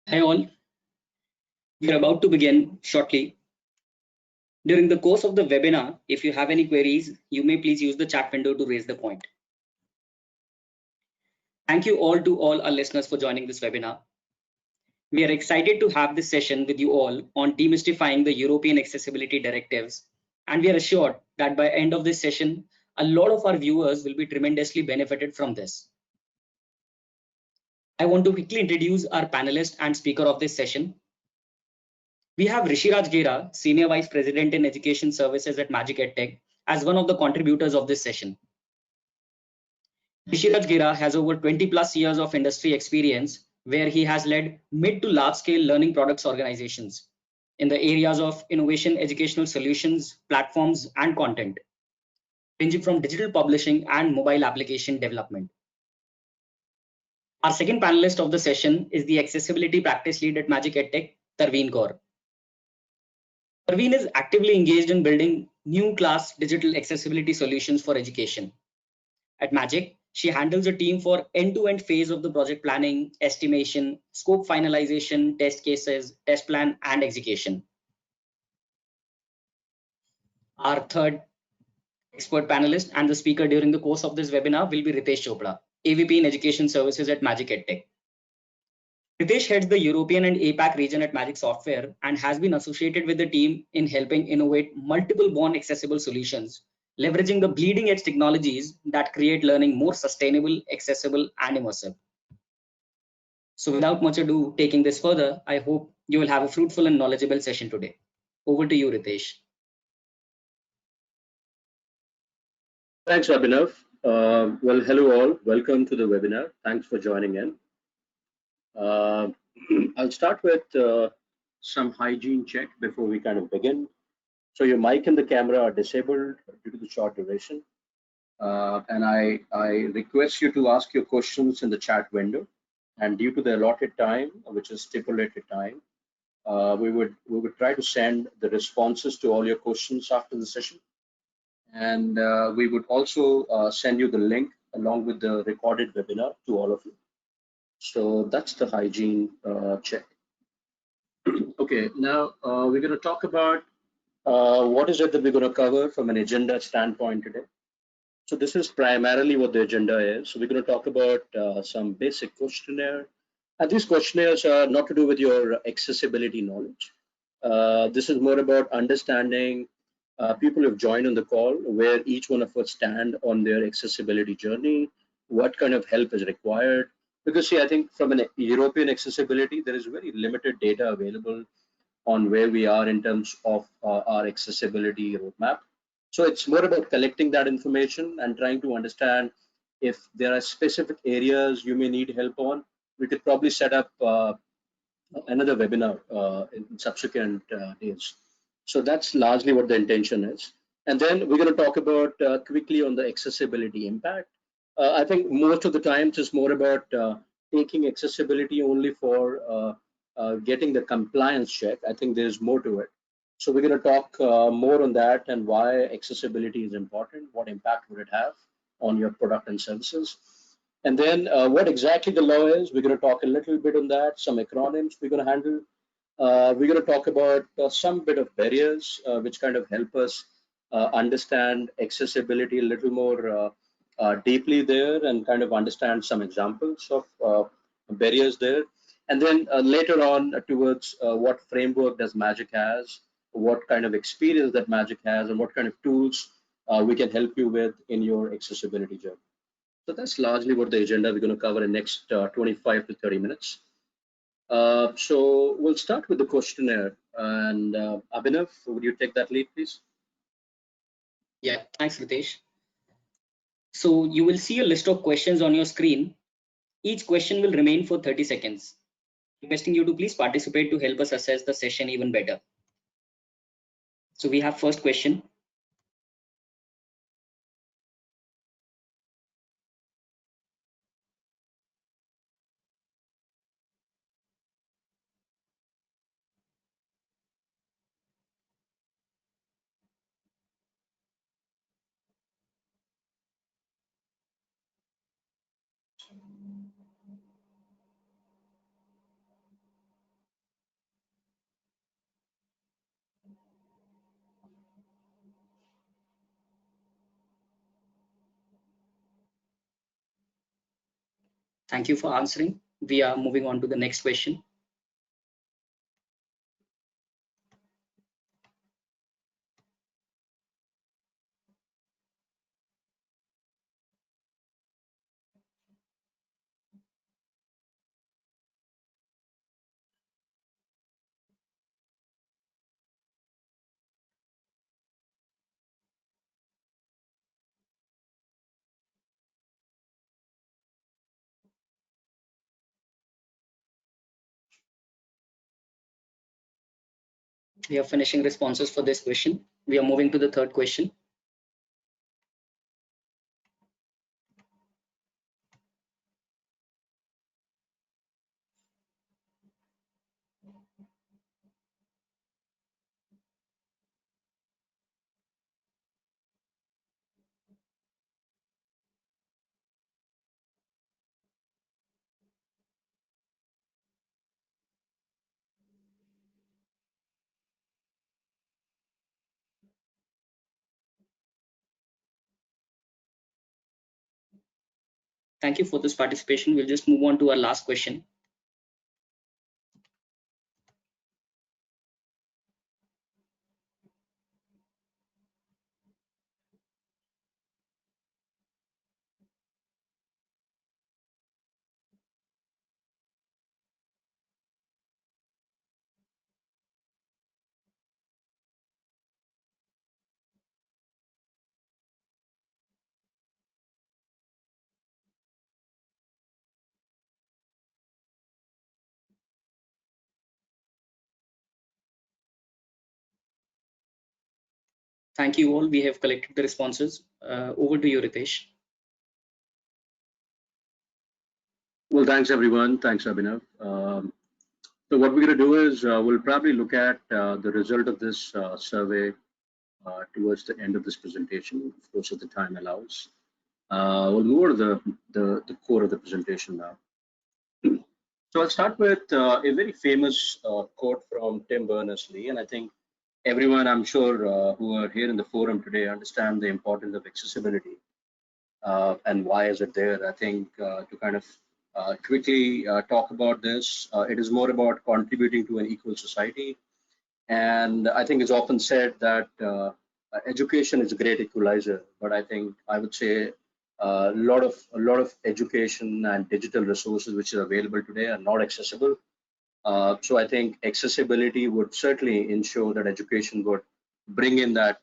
Hi all, we are about to begin shortly. During the course of the webinar, if you have any queries, you may please use the chat window to raise the point. Thank you all to all our listeners for joining this webinar. We are excited to have this session with you all on demystifying the European accessibility directives, and we are assured that by end of this session, a lot of our viewers will be tremendously benefited from this. I want to quickly introduce our panelist and speaker of this session. We have Rishiraj Gera, Senior Vice President in Education Services at Magic EdTech, as one of the contributors of this session. Rishiraj Gera has over 20 plus years of industry experience, where he has led mid to large scale learning products organizations in the areas of innovation, educational solutions, platforms, and content, ranging from digital publishing and mobile application development. Our second panelist of the session is the Accessibility Practice Lead at Magic EdTech, Tarveen Kaur. Tarveen is actively engaged in building new class digital accessibility solutions for education. At Magic, she handles a team for end-to-end phase of the project planning, estimation, scope finalization, test cases, test plan, and execution. Our third expert panelist and the speaker during the course of this webinar will be Ritesh Chopra, AVP in Education Services at Magic EdTech. Ritesh heads the European and APAC region at Magic Software and has been associated with the team in helping innovate multiple born accessible solutions, leveraging the bleeding edge technologies that create learning more sustainable, accessible, and immersive. So without much ado, taking this further, I hope you will have a fruitful and knowledgeable session today. Over to you, Ritesh. Thanks, Abhinav. Well, hello all. Welcome to the webinar. Thanks for joining in. I'll start with some hygiene check before we kind of begin. So your mic and the camera are disabled due to the short duration. And I request you to ask your questions in the chat window. And due to the allotted time, which is stipulated time, we would try to send the responses to all your questions after the session. And we would also send you the link along with the recorded webinar to all of you. So that's the hygiene check. Okay, now we're going to talk about what is it that we're going to cover from an agenda standpoint today. So this is primarily what the agenda is. So we're going to talk about some basic questionnaire. And these questionnaires are not to do with your accessibility knowledge. This is more about understanding people who've joined on the call, where each one of us stand on their accessibility journey, what kind of help is required. Because see, I think from an European accessibility, there is very limited data available on where we are in terms of our accessibility roadmap. So it's more about collecting that information and trying to understand if there are specific areas you may need help on. We could probably set up another webinar in subsequent days. So that's largely what the intention is. And then we're going to talk about quickly on the accessibility impact. I think most of the times it's more about taking accessibility only for getting the compliance check. I think there's more to it. So we're going to talk more on that and why accessibility is important, what impact would it have on your product and services. And then what exactly the law is, we're going to talk a little bit on that, some acronyms we're going to handle. We're going to talk about some bit of barriers which kind of help us understand accessibility a little more deeply there and kind of understand some examples of barriers there. And then later on towards what framework does Magic has, what kind of experience that Magic has, and what kind of tools we can help you with in your accessibility journey. So that's largely what the agenda we're going to cover in next 25 to 30 minutes. So we'll start with the questionnaire. And Abhinav, would you take that lead, please? Yeah, thanks, Ritesh. So you will see a list of questions on your screen. Each question will remain for 30 seconds. Requesting you to please participate to help us assess the session even better. So we have first question. Thank you for answering. We are moving on to the next question. We are finishing responses for this question. We are moving to the third question. Thank you for this participation. We'll just move on to our last question. Thank you all. We have collected the responses. Over to you, Ritesh. Well, thanks everyone. Thanks, Abhinav. So what we're going to do is we'll probably look at the result of this survey towards the end of this presentation, of course, if the time allows. We'll move on to the core of the presentation now. So I'll start with a very famous quote from Tim Berners-Lee, and I think everyone, I'm sure, who are here in the forum today understand the importance of accessibility and why is it there. I think to kind of quickly talk about this, it is more about contributing to an equal society. And I think it's often said that education is a great equalizer, but I think I would say a lot of education and digital resources which are available today are not accessible. So I think accessibility would certainly ensure that education would bring in that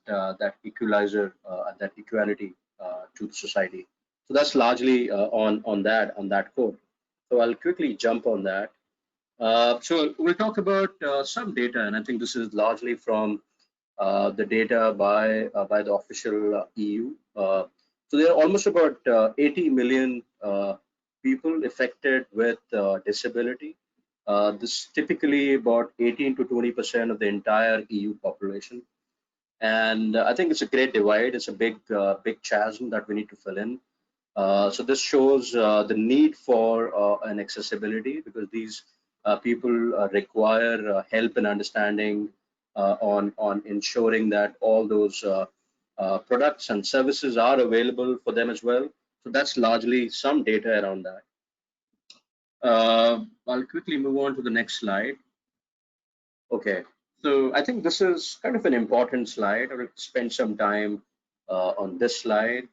equalizer, that equality to the society. So that's largely on that code. So I'll quickly jump on that. So we'll talk about some data, and I think this is largely from the data by the official EU. So there are almost about 80 million people affected with disability. This typically about 18 to 20% of the entire EU population, and I think it's a great divide. It's a big chasm that we need to fill in. So this shows the need for an accessibility, because these people require help and understanding on ensuring that all those products and services are available for them as well. So that's largely some data around that. I'll quickly move on to the next slide. Okay, so I think this is kind of an important slide. I will spend some time on this slide.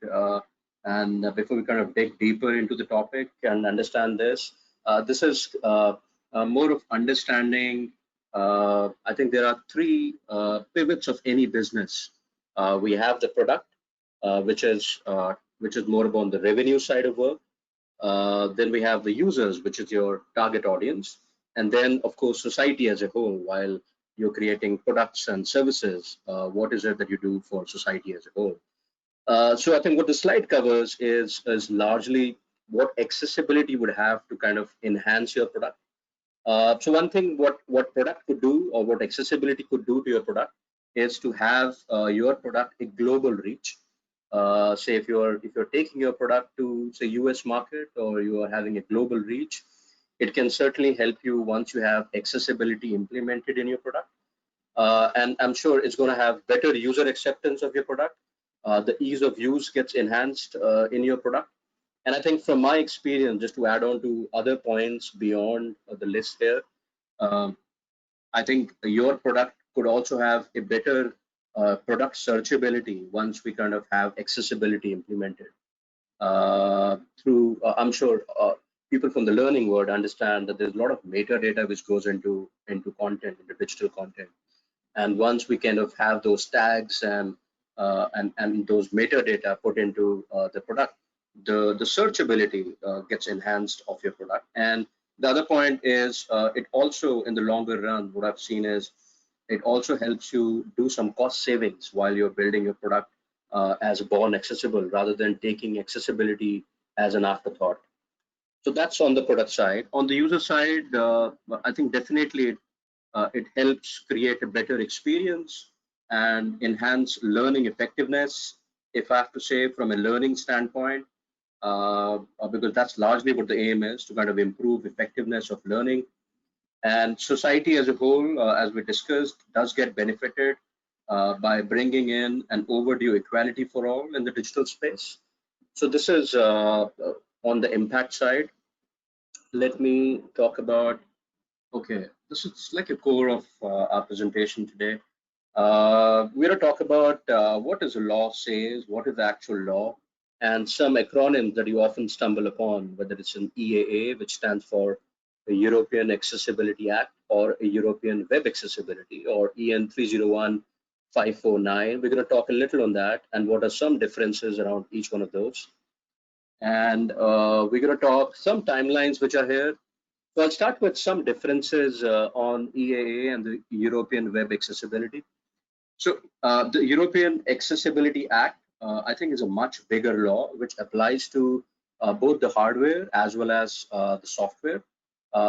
And before we kind of dig deeper into the topic and understand this is more of understanding. I think there are three pivots of any business. We have the product, which is more about the revenue side of work. Then we have the users, which is your target audience, and then of course society as a whole. While you're creating products and services, what is it that you do for society as a whole? So I think what the slide covers is largely what accessibility would have to kind of enhance your product. So one thing what product could do, or what accessibility could do to your product, is to have your product a global reach. Say if you're taking your product to say US market, or you are having a global reach, it can certainly help you once you have accessibility implemented in your product. And I'm sure it's going to have better user acceptance of your product. The ease of use gets enhanced in your product. And I think from my experience, just to add on to other points beyond the list here, um, I think your product could also have a better product searchability once we kind of have accessibility implemented. I'm sure people from the learning world understand that there's a lot of metadata which goes into content, into digital content. And once we kind of have those tags and those metadata put into the product, the searchability gets enhanced of your product. And the other point is it also, in the longer run, what I've seen is it also helps you do some cost savings while you're building your product as born accessible, rather than taking accessibility as an afterthought. So that's on the product side. On the user side, I think definitely it helps create a better experience and enhance learning effectiveness, if I have to say, from a learning standpoint, because that's largely what the aim is, to kind of improve effectiveness of learning. And society as a whole, as we discussed, does get benefited by bringing in an overdue equality for all in the digital space. So this is on the impact side. Let me talk about, okay, this is like a core of our presentation today. We're going to talk about what does a law says, what is the actual law, and some acronyms that you often stumble upon, whether it's an EAA, which stands for the European Accessibility Act, or a European Web Accessibility, or EN 301-549. We're going to talk a little on that and what are some differences around each one of those. And we're going to talk some timelines which are here. So I'll start with some differences on EAA and the European Web Accessibility. So the European Accessibility Act, I think, is a much bigger law which applies to both the hardware as well as the software.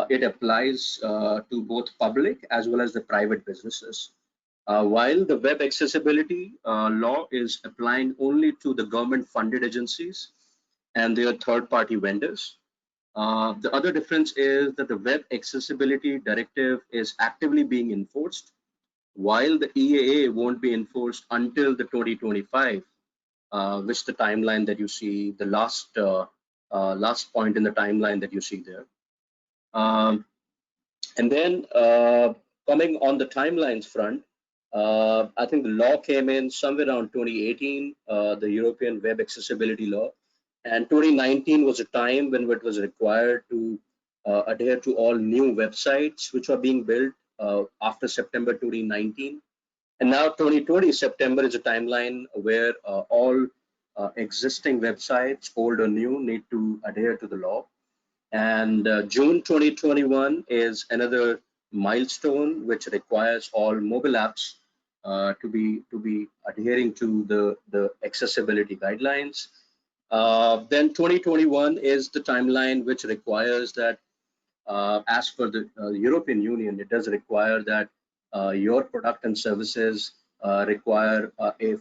It applies to both public as well as the private businesses. While the web accessibility law is applying only to the government-funded agencies and their third-party vendors. The other difference is that the Web Accessibility Directive is actively being enforced, while the EAA won't be enforced until the 2025, which the timeline that you see, the last point in the timeline that you see there. And then coming on the timelines front, I think the law came in somewhere around 2018, the European Web Accessibility Law. And 2019 was a time when it was required to adhere to all new websites which were being built after September 2019. And now 2020 September is a timeline where all existing websites, old or new, need to adhere to the law. And June 2021 is another milestone which requires all mobile apps to be adhering to the accessibility guidelines. Then 2021 is the timeline which requires that, as per the European Union, it does require that your product and services require a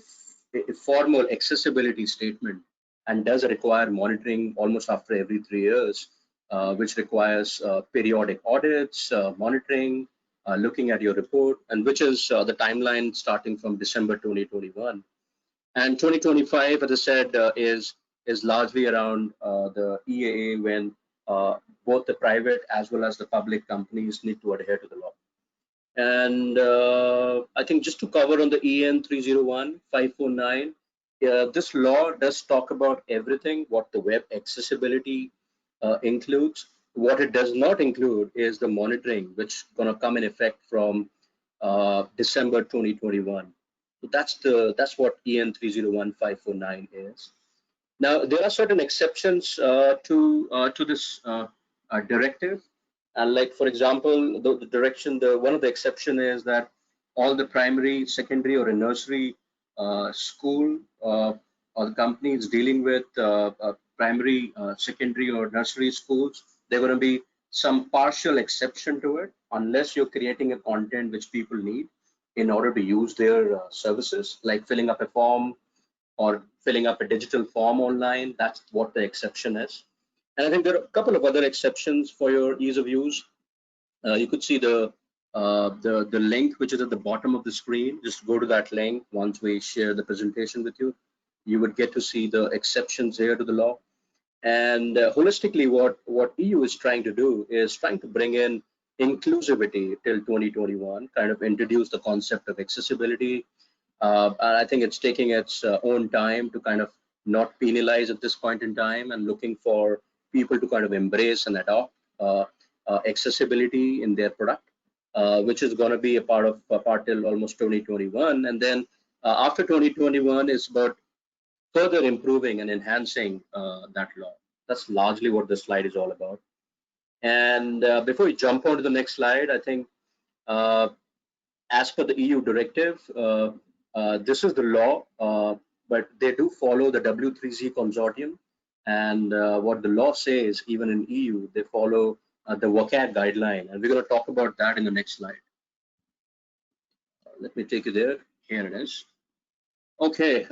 formal accessibility statement, and does require monitoring almost after every 3 years, which requires periodic audits, monitoring, looking at your report, and which is the timeline starting from December 2021. And 2025, as I said, is largely around the EAA, when both the private as well as the public companies need to adhere to the law. And I think just to cover on the EN 301-549, this law does talk about everything what the web accessibility includes. What it does not include is the monitoring, which is going to come in effect from December 2021. So that's what EN 301-549 is. Now there are certain exceptions to this directive, and like for example, the direction, one of the exception is that all the primary, secondary, or a nursery school or the companies dealing with primary, secondary, or nursery schools, there are going to be some partial exception to it, unless you're creating a content which people need in order to use their services, like filling up a form or filling up a digital form online. That's what the exception is. And I think there are a couple of other exceptions for your ease of use. You could see the link which is at the bottom of the screen. Just go to that link once we share the presentation with you. You would get to see the exceptions here to the law. And holistically, what EU is trying to do is trying to bring in inclusivity till 2021, kind of introduce the concept of accessibility. And I think it's taking its own time to kind of not penalize at this point in time, and looking for people to kind of embrace and adopt accessibility in their product, which is going to be a part till almost 2021. And then after 2021 is about further improving and enhancing that law. That's largely what this slide is all about. And before we jump on to the next slide, I think as per the EU directive, this is the law, but they do follow the W3C consortium. And what the law says, even in EU, they follow the WCAG guideline. And we're going to talk about that in the next slide. Let me take you there. Here it is. Okay,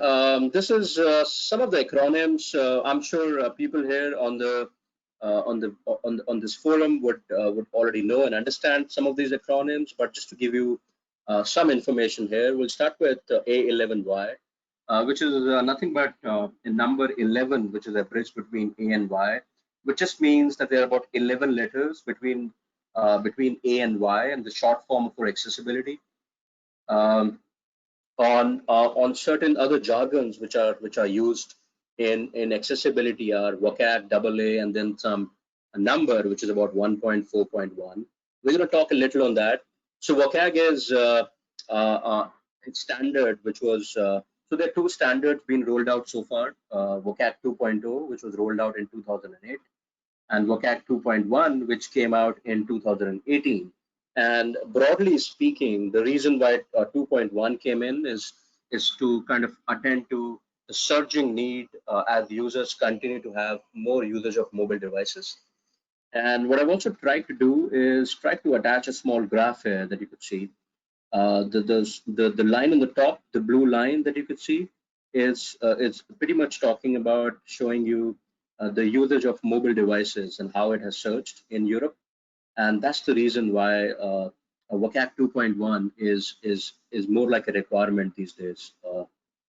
this is some of the acronyms. I'm sure people here on this forum would already know and understand some of these acronyms, but just to give you some information here, we'll start with A11Y, which is nothing but a number 11, which is a bridge between A and Y, which just means that there are about 11 letters between A and Y, and the short form for accessibility. On certain other jargons which are used in accessibility are WCAG, AA, and then some number which is about 1.4.1. We're going to talk a little on that. So WCAG is its standard, which was so there are two standards being rolled out so far: WCAG 2.0, which was rolled out in 2008, and WCAG 2.1, which came out in 2018. And broadly speaking, the reason why 2.1 came in is to kind of attend to the surging need as users continue to have more usage of mobile devices. And what I've also tried to do is try to attach a small graph here that you could see. The line on the top, the blue line that you could see, is it's pretty much talking about showing you the usage of mobile devices and how it has surged in Europe. And that's the reason why WCAG 2.1 is more like a requirement these days,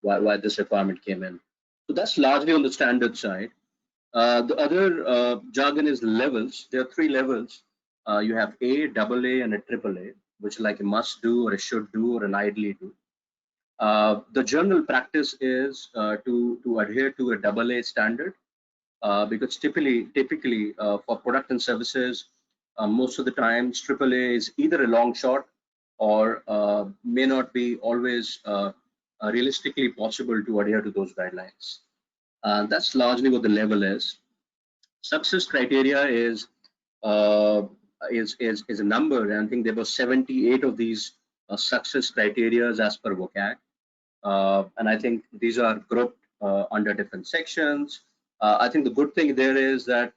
why this requirement came in. So that's largely on the standard side. The other jargon is levels. There are 3 levels. You have A, AA, and a AAA, which is like a must do or a should do or an ideally do. The general practice is to adhere to a AA standard, because typically for product and services, most of the time AAA is either a long shot or may not be always realistically possible to adhere to those guidelines. That's largely what the level is. Success criteria is a number, and I think there were 78 of these success criteria as per WCAG, and I think these are grouped under different sections. I think the good thing there is that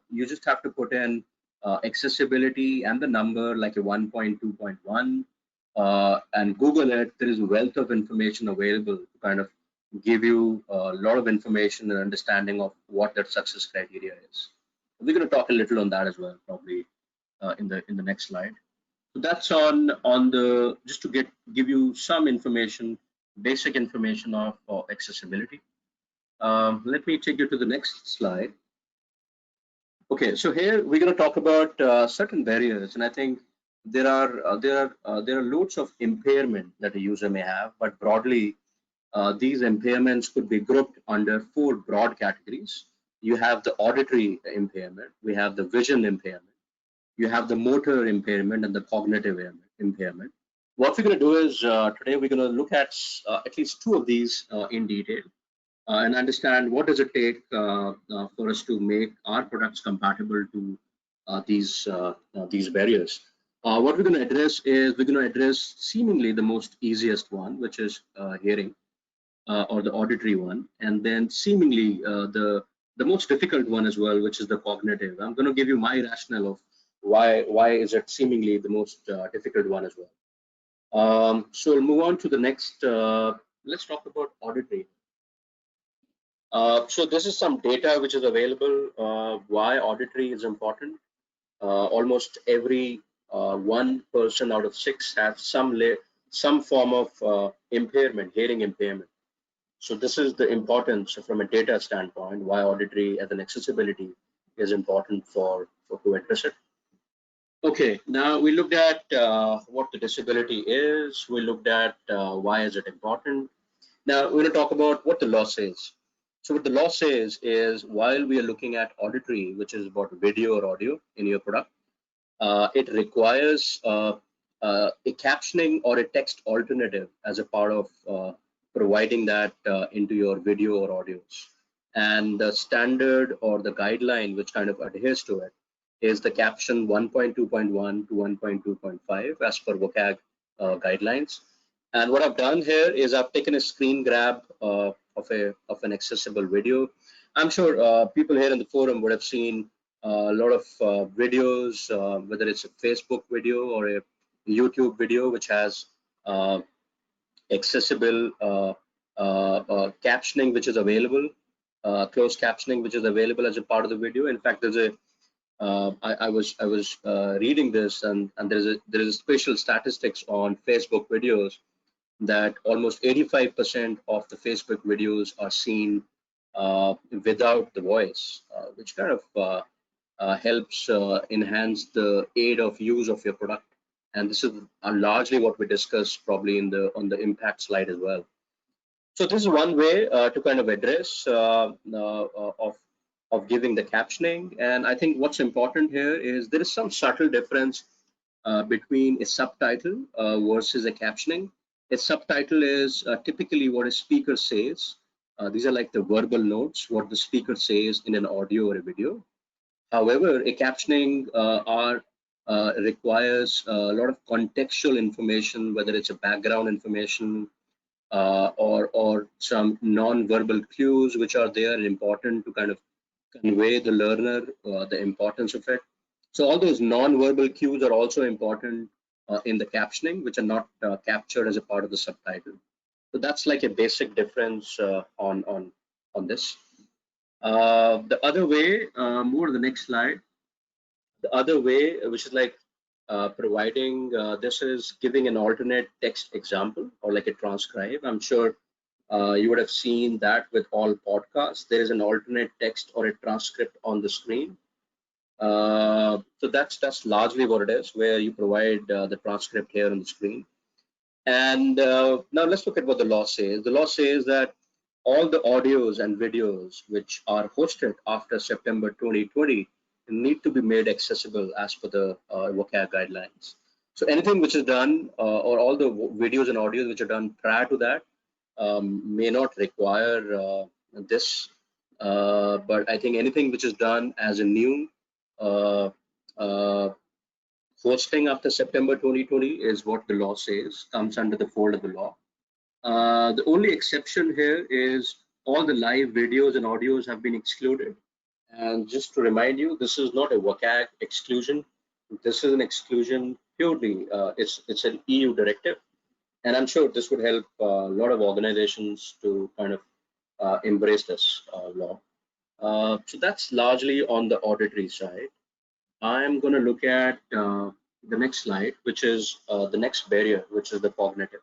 you just have to put in accessibility and the number like a 1.2.1 and Google it. There is a wealth of information available to kind of give you a lot of information and understanding of what that success criteria is. We're going to talk a little on that as well, probably in the next slide. So that's on the, just to give you some information, basic information of accessibility. Let me take you to the next slide. Okay, so here we're going to talk about certain barriers, and I think there are loads of impairment that a user may have, but broadly these impairments could be grouped under 4 broad categories. You have the auditory impairment, we have the vision impairment, you have the motor impairment, and the cognitive impairment. What we're going to do is today we're going to look at least 2 of these in detail and understand what does it take for us to make our products compatible to these barriers. What we're going to address is we're going to address seemingly the most easiest one, which is hearing, or the auditory one, and then seemingly the most difficult one as well, which is the cognitive. I'm going to give you my rationale of why is it seemingly the most difficult one as well. So we'll move on to the next. Let's talk about auditory. So this is some data which is available why auditory is important. Almost every 1 person out of 6 have some form of impairment, hearing impairment. So this is the importance from a data standpoint, why auditory as an accessibility is important for to address it. Okay, now we looked at what the disability is. We looked at why is it important. Now we're going to talk about what the law says. So what the law says is, while we are looking at auditory, which is about video or audio in your product, it requires a captioning or a text alternative as a part of providing that into your video or audios. And the standard or the guideline which kind of adheres to it is the caption 1.2.1 to 1.2.5 as per WCAG guidelines. And what I've done here is I've taken a screen grab of an accessible video. I'm sure people here in the forum would have seen a lot of videos, whether it's a Facebook video or a YouTube video, which has accessible captioning, which is available, closed captioning, which is available as a part of the video. In fact, there's a I was reading this, and there is a special statistics on Facebook videos that almost 85% of the Facebook videos are seen without the voice, which kind of helps enhance the aid of use of your product. And this is largely what we discussed probably in the on the impact slide as well. So this is one way to kind of address of giving the captioning. And I think what's important here is there is some subtle difference between a subtitle versus a captioning. A subtitle is typically what a speaker says. These are like the verbal notes, what the speaker says in an audio or a video. However, a captioning requires a lot of contextual information, whether it's a background information or some non-verbal cues which are there and important to kind of convey the learner the importance of it. So all those non-verbal cues are also important in the captioning, which are not captured as a part of the subtitle. So that's like a basic difference on this. The other way, more to the next slide. The other way, which is like providing this is giving an alternate text example or like a transcribe. I'm sure you would have seen that with all podcasts. There is an alternate text or a transcript on the screen. So that's largely what it is, where you provide the transcript here on the screen. And now let's look at what the law says. The law says that all the audios and videos which are hosted after September 2020 need to be made accessible as per the WCAG guidelines. So anything which is done or all the videos and audios which are done prior to that may not require this, but I think anything which is done as a new hosting after September 2020 is what the law says, comes under the fold of the law. The only exception here is all the live videos and audios have been excluded. And just to remind you, this is not a WCAG exclusion. This is an exclusion purely, it's an EU directive. And I'm sure this would help a lot of organizations to kind of embrace this law. So that's largely on the auditory side. I'm going to look at the next slide, which is the next barrier, which is the cognitive.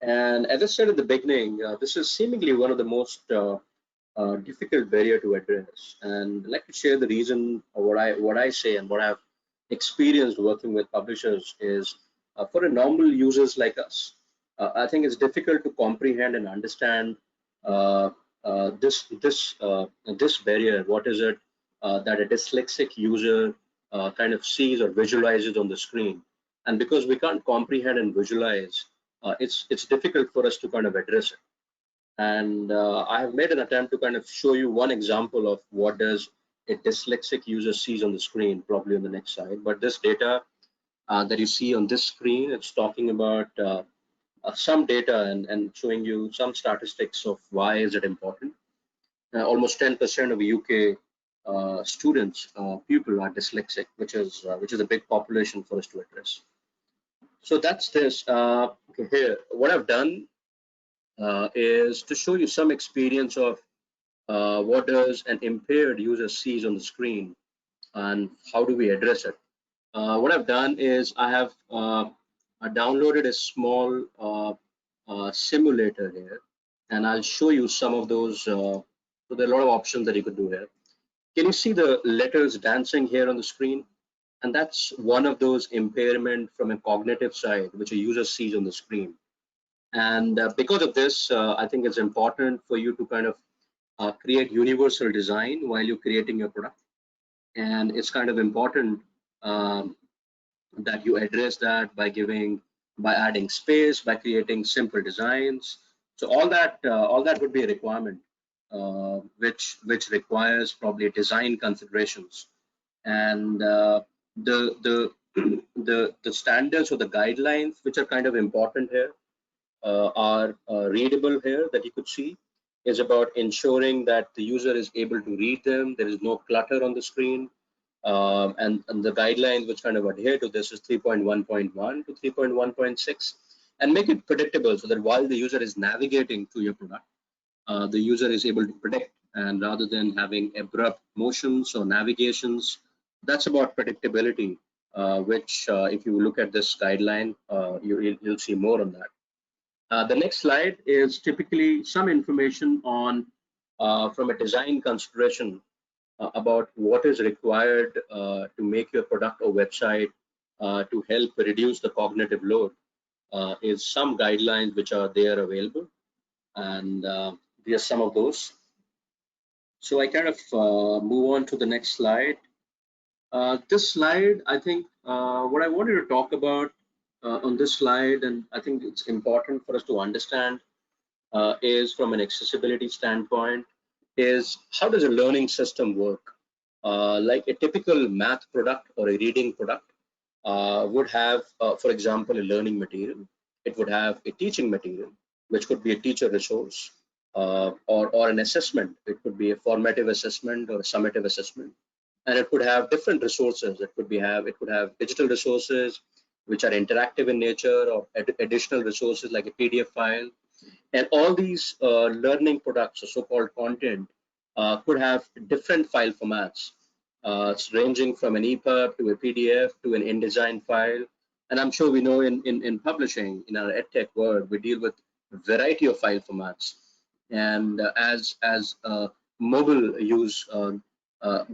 And as I said at the beginning, this is seemingly one of the most difficult barrier to address. And I'd like to share the reason, or what I say and what I've experienced working with publishers is for a normal users like us, I think it's difficult to comprehend and understand this barrier. What is it that a dyslexic user kind of sees or visualizes on the screen? And because we can't comprehend and visualize, it's difficult for us to kind of address it. And I have made an attempt to kind of show you one example of what does a dyslexic user sees on the screen, probably on the next slide. But this data that you see on this screen, it's talking about some data and showing you some statistics of why is it important. Almost 10% of UK students, people are dyslexic, which is a big population for us to address. So that's this. Okay, here, what I've done is to show you some experience of what does an impaired user sees on the screen and how do we address it. What I've done is I have downloaded a small simulator here, and I'll show you some of those. So there are a lot of options that you could do here. Can you see the letters dancing here on the screen? And that's one of those impairment from a cognitive side, which a user sees on the screen. And because of this, I think it's important for you to kind of create universal design while you're creating your product. And it's kind of important that you address that by adding space, by creating simple designs. So all that would be a requirement, which requires probably design considerations. And the the standards or the guidelines which are kind of important here are readable here that you could see, is about ensuring that the user is able to read them. There is no clutter on the screen. And the guidelines which kind of adhere to this is 3.1.1 to 3.1.6, and make it predictable so that while the user is navigating through your product, the user is able to predict, and rather than having abrupt motions or navigations. That's about predictability, which if you look at this guideline, you'll see more on that. The next slide is typically some information on from a design consideration about what is required to make your product or website to help reduce the cognitive load. Is some guidelines which are there available, and these are some of those. So I kind of move on to the next slide. This slide, I think what I wanted to talk about on this slide, and I think it's important for us to understand, is from an accessibility standpoint, is how does a learning system work? Like a typical math product or a reading product would have, for example, a learning material. It would have a teaching material, which could be a teacher resource, or an assessment. It could be a formative assessment or a summative assessment. And it could have different resources. It could have digital resources, which are interactive in nature, or additional resources like a PDF file. And all these learning products, or so-called content, could have different file formats, ranging from an EPUB to a PDF to an InDesign file. And I'm sure we know in publishing, in our EdTech world, we deal with a variety of file formats. And as mobile use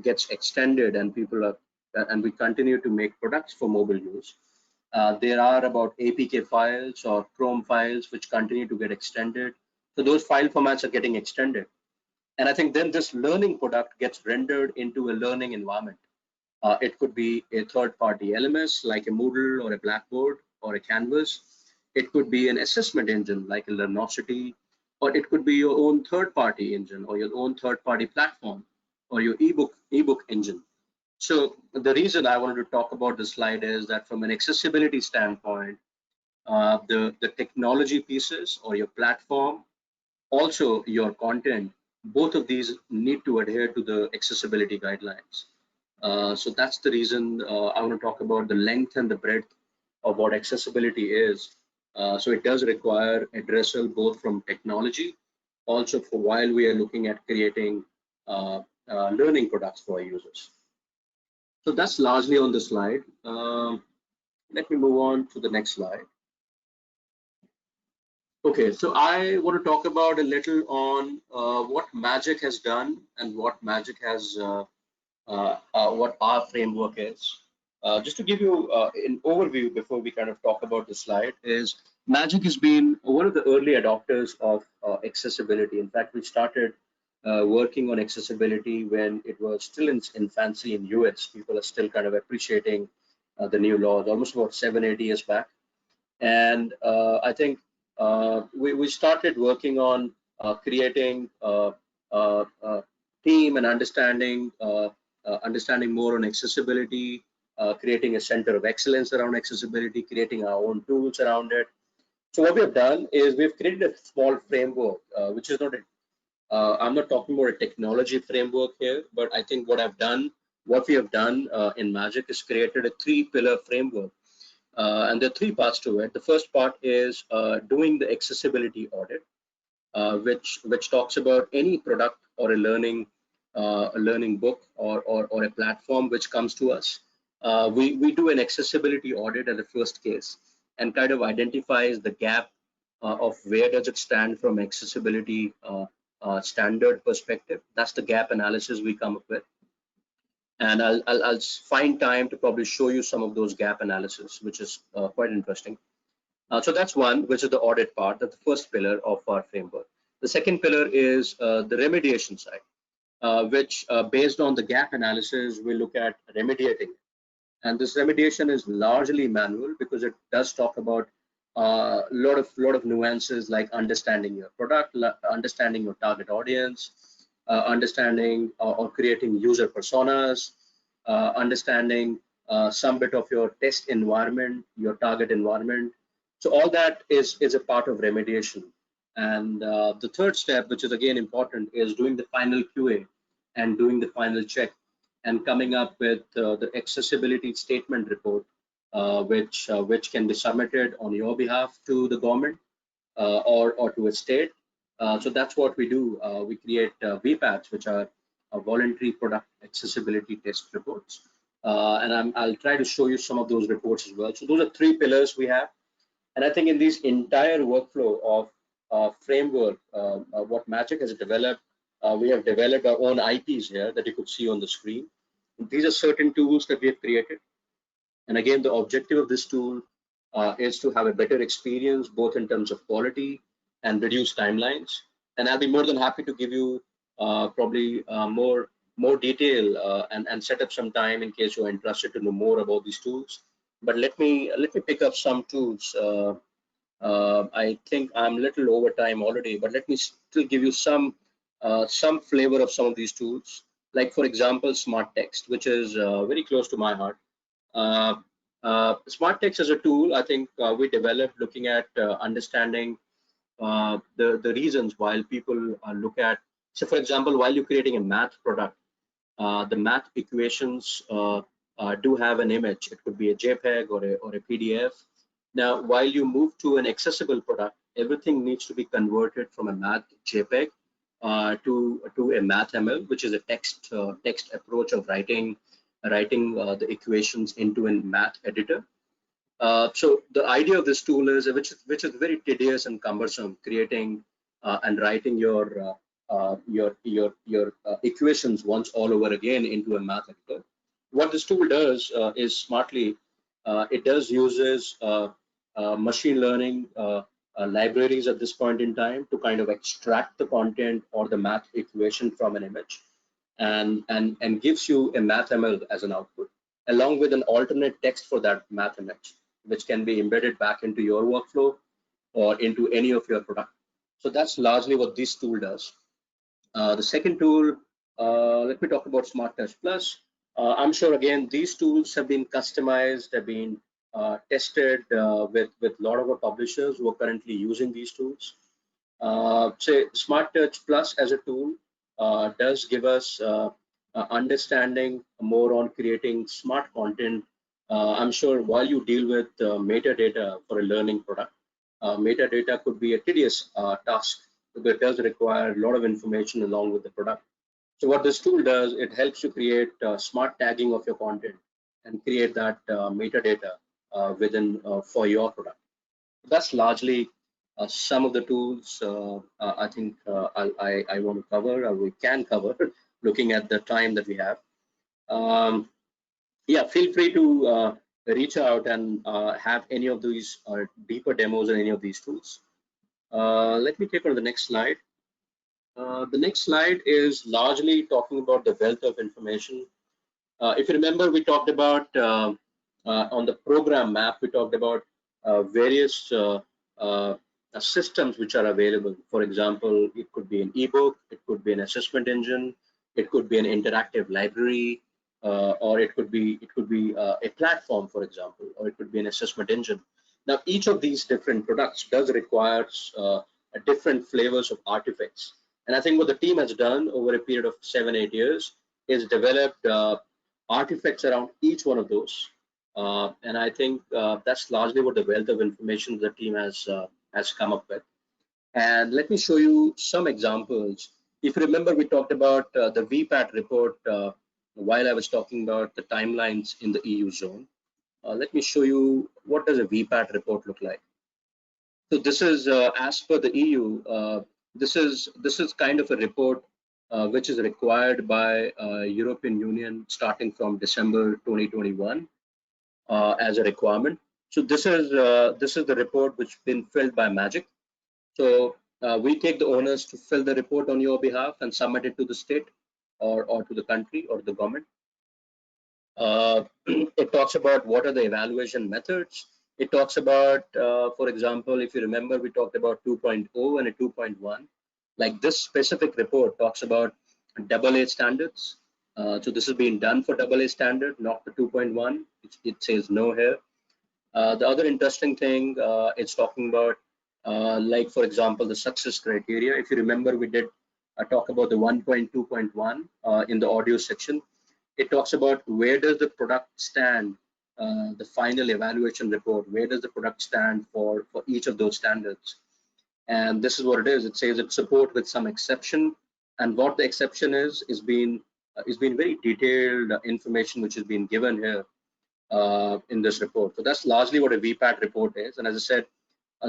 gets extended, and we continue to make products for mobile use, there are about APK files or Chrome files which continue to get extended. So those file formats are getting extended. And I think then this learning product gets rendered into a learning environment. It could be a third-party LMS like a Moodle or a Blackboard or a Canvas. It could be an assessment engine like a Learnosity, or it could be your own third-party engine or your own third-party platform or your ebook engine. So the reason I wanted to talk about this slide is that from an accessibility standpoint, the technology pieces or your platform, also your content, both of these need to adhere to the accessibility guidelines. So that's the reason I want to talk about the length and the breadth of what accessibility is. So it does require addressal both from technology, also for while we are looking at creating learning products for our users. So that's largely on the slide. Let me move on to the next slide. Okay, so I want to talk about a little on what Magic has done and what Magic has, what our framework is. Just to give you an overview before we kind of talk about the slide, is Magic has been one of the early adopters of accessibility. In fact, we started working on accessibility when it was still in infancy in US. People are still kind of appreciating the new laws, almost about 7-8 years back. And I think we started working on creating a team and understanding more on accessibility, creating a center of excellence around accessibility, creating our own tools around it. So what we have done is we've created a small framework, which is not a I'm not talking about a technology framework here, but I think what we have done in Magic is created a 3-pillar framework. And there are 3 parts to it. The first part is doing the accessibility audit, which talks about any product or a learning book or a platform which comes to us. We do an accessibility audit as the first case, and kind of identifies the gap of where does it stand from accessibility standard perspective. That's the gap analysis we come up with. And I'll find time to probably show you some of those gap analysis, which is quite interesting. So that's one, which is the audit part. That's the first pillar of our framework. The second pillar is the remediation side, which based on the gap analysis, we look at remediating. And this remediation is largely manual because it does talk about a lot of nuances like understanding your product, understanding your target audience, understanding or creating user personas, understanding some bit of your test environment, your target environment. So all that is a part of remediation. And the third step, which is again important, is doing the final QA and doing the final check and coming up with the accessibility statement report, which can be submitted on your behalf to the government or to a state. So that's what we do. We create VPATs, which are voluntary product accessibility test reports. And I'll try to show you some of those reports as well. So those are three pillars we have. And I think in this entire workflow of framework, what Magic has developed, we have developed our own IPs here that you could see on the screen. These are certain tools that we have created. And again, the objective of this tool is to have a better experience, both in terms of quality and reduce timelines. And I'll be more than happy to give you probably more detail and set up some time in case you're interested to know more about these tools. But let me pick up some tools. I think I'm a little over time already, but let me still give you some flavor of some of these tools. Like for example, Smart Text, which is very close to my heart. Smart Text as a tool, I think we developed looking at understanding the reasons why people look at. So, for example, while you're creating a math product, the math equations do have an image. It could be a JPEG or a PDF. Now, while you move to an accessible product, everything needs to be converted from a math JPEG to a math ML, which is a text approach of writing the equations into a math editor. So the idea of this tool is, which is very tedious and cumbersome, creating and writing your equations once all over again into a math editor. What this tool does is smartly, it does uses machine learning libraries at this point in time to kind of extract the content or the math equation from an image and gives you a math ML as an output, along with an alternate text for that math image, which can be embedded back into your workflow or into any of your product. So that's largely what this tool does. The second tool, let me talk about Smart Touch Plus. I'm sure again these tools have been customized, have been tested with a lot of our publishers who are currently using these tools. Say Smart Touch Plus as a tool does give us understanding more on creating smart content. I'm sure while you deal with metadata for a learning product, metadata could be a tedious task because it does require a lot of information along with the product. So what this tool does, it helps you create smart tagging of your content and create that metadata within for your product. That's largely some of the tools I think I want to cover, or we can cover, looking at the time that we have. Yeah, feel free to reach out and have any of these deeper demos on any of these tools. Let me take on the next slide. The next slide is largely talking about the wealth of information. If you remember, we talked about on the program map, we talked about various systems which are available. For example, it could be an ebook, it could be an assessment engine, it could be an interactive library, or it could be a platform, for example, or it could be an assessment engine. Now, each of these different products does require different flavors of artifacts. And I think what the team has done over a period of 7-8 years is developed artifacts around each one of those. And I think that's largely what the wealth of information the team has come up with. And let me show you some examples. If you remember, we talked about the VPAT report while I was talking about the timelines in the EU zone. Let me show you what does a VPAT report look like. So this is as per the EU. This is kind of a report which is required by European Union starting from December 2021 as a requirement. So this is the report which has been filled by Magic. So we take the onus to fill the report on your behalf and submit it to the state or to the country or the government. It talks about what are the evaluation methods. It talks about, for example, if you remember, we talked about 2.0 and a 2.1. Like this specific report talks about AA standards. So this is being done for AA standard, not the 2.1. It says no here. The other interesting thing it's talking about, like for example, the success criteria. If you remember, we did talk about the 1.2.1 in the audio section. It talks about where does the product stand, the final evaluation report, where does the product stand for each of those standards. And this is what it is. It says it's support with some exception, and what the exception is being very detailed information which is being given here in this report. So that's largely what a VPAT report is. And as I said,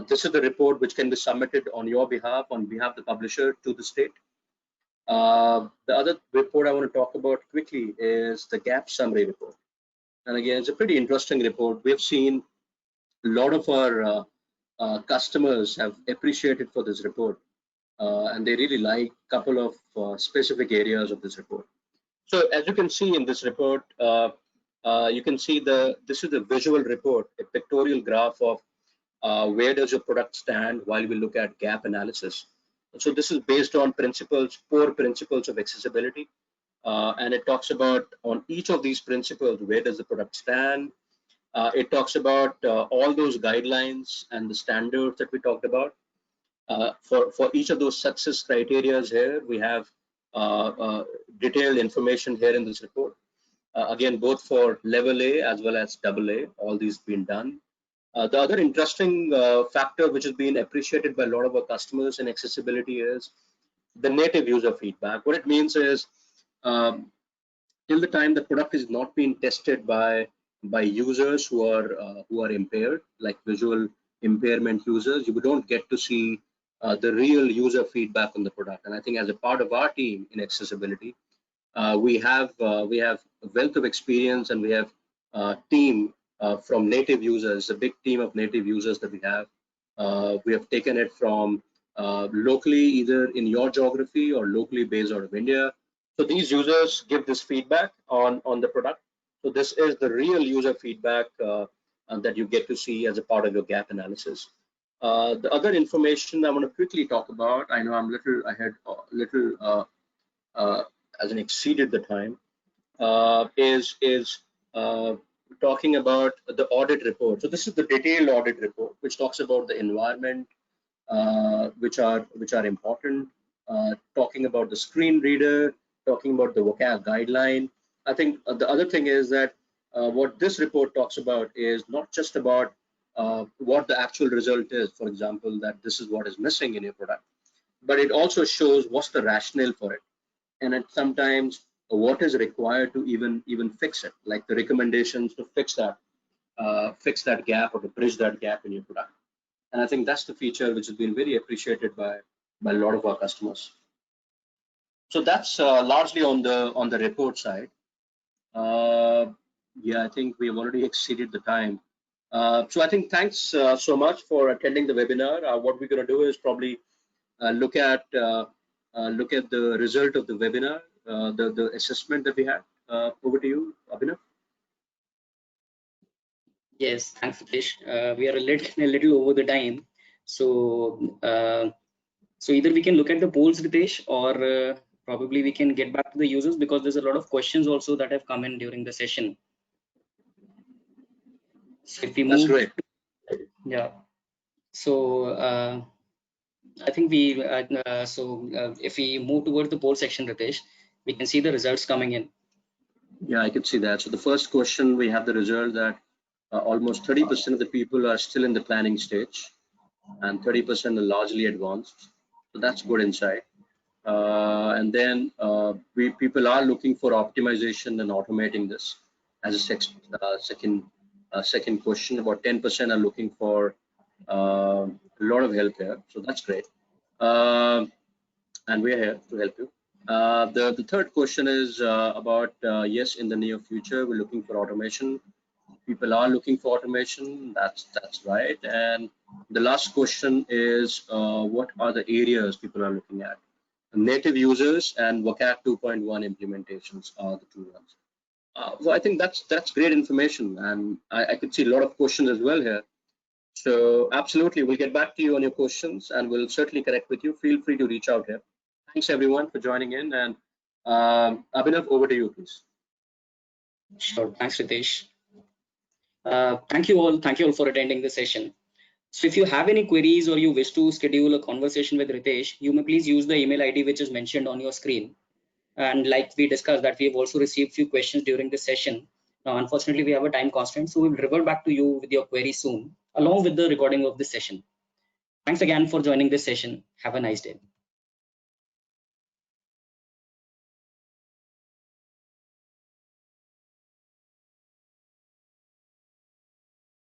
this is the report which can be submitted on your behalf, on behalf of the publisher to the state. The other report I want to talk about quickly is the gap summary report. And again, it's a pretty interesting report. We've seen a lot of our customers have appreciated for this report, and they really like a couple of specific areas of this report. So as you can see in this report, you can see this is a visual report, a pictorial graph of where does your product stand while we look at gap analysis. So this is based on four principles of accessibility, and it talks about on each of these principles, where does the product stand. It talks about all those guidelines and the standards that we talked about. For each of those success criteria here, we have detailed information here in this report. Again, both for level A as well as AA, all these been done. The other interesting factor which has been appreciated by a lot of our customers in accessibility is the native user feedback. What it means is till the time the product is not being tested by users who are impaired, like visual impairment users, you don't get to see the real user feedback on the product. And I think as a part of our team in accessibility, we have a wealth of experience, and we have a team from native users, a big team of native users that we have. We have taken it from locally, either in your geography or locally based out of India. So these users give this feedback on the product. So this is the real user feedback that you get to see as a part of your gap analysis. The other information I want to quickly talk about, I know I'm as in exceeded the time, is talking about the audit report. So this is the detailed audit report, which talks about the environment, which are important, talking about the screen reader, talking about the vocab guideline. I think the other thing is that what this report talks about is not just about what the actual result is, for example, that this is what is missing in your product, but it also shows what's the rationale for it, and sometimes what is required to even fix it, like the recommendations to fix that gap or to bridge that gap in your product. And I think that's the feature which has been very appreciated by a lot of our customers. So that's largely on the report side. Yeah, I think we have already exceeded the time. So I think thanks so much for attending the webinar. What we're going to do is probably look at the result of the webinar, the assessment that we had. Over to you, Abhinav. Yes, thanks, Ritesh. We are a little over the time, so so either we can look at the polls, Ritesh, or probably we can get back to the users, because there's a lot of questions also that have come in during the session. So if we move, that's great. Yeah. So I think if we move towards the poll section, Ritesh, we can see the results coming in. Yeah, I can see that. So the first question, we have the result that almost 30% of the people are still in the planning stage, and 30% are largely advanced. So that's good insight. And then people are looking for optimization and automating this as a second question. About 10% are looking for a lot of help here. So that's great. And we're here to help you. The third question is about yes, in the near future, we're looking for automation. People are looking for automation. That's right. And the last question is what are the areas people are looking at? Native users and WCAG 2.1 implementations are the two ones. So I think that's great information, and I could see a lot of questions as well here. So absolutely, we'll get back to you on your questions, and we'll certainly connect with you. Feel free to reach out here. Thanks everyone for joining in, and Abhinav, over to you, please. Sure. Thanks, Ritesh. Thank you all for attending the session. So if you have any queries or you wish to schedule a conversation with Ritesh, you may please use the email ID which is mentioned on your screen. And like we discussed that we have also received few questions during this session. Now, unfortunately, we have a time constraint, so we'll revert back to you with your query soon, along with the recording of this session. Thanks again for joining this session. Have a nice day.